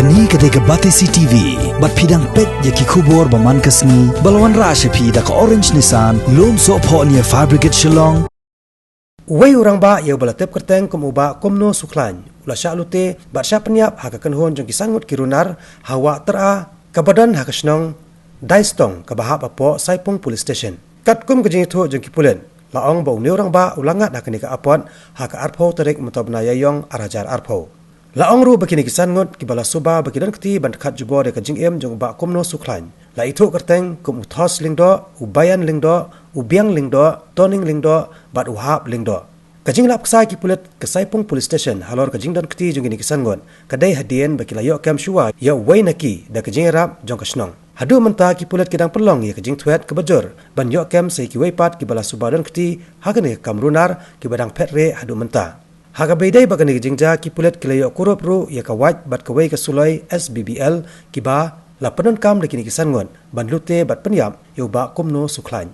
Kani kadega Batesi TV, bat pidang pet yaki kubor baman kasni, balawan rasha pi da ka Orange Nissan, lom so po niya Fire Brigade Shillong. Uway urang ba yaw balatep kerteng kumuba komno suklan. Ula sya lute bat sya penyap haka kenhon jong kisangut kirunar hawa tera kabadan haka snong daistong kabahap apo Saipung Police Station. Kat kum kejing itu jong kipulen. Laong ba uni urang ba ulangat haka nika apot haka arpo terik mutobna yayong arajar arpo. Laong ru bagi nikisan ngut kibala suba bagi dan keti ban kat jubo de kajing jong ba komno suklan. La itu kerteng kum uthos lingdo, ubayan lingdo, ubiang lingdo, toning lingdo, bat uhap lingdo. Kajing lap kesai kipulet ke Saipung Police Station halor kajing dan keti jong nikisan ngut. Kadai hadien bagi layok kem shua ya way naki da kajing rap jong kasnong. Hadu menta kipulet kidang pelong ya kajing tuet ke bajur ban yok kem sei kiway pat kibala suba dan keti hagane kamrunar kibadang petre hadu menta. Haga bedai bagani jingja kipulet kilayo kurup ru ya kawat bat kawai ke sulai SBBL kiba la penon kam dekini kisan ngon ban lute bat penyap yo ba kumno suklan.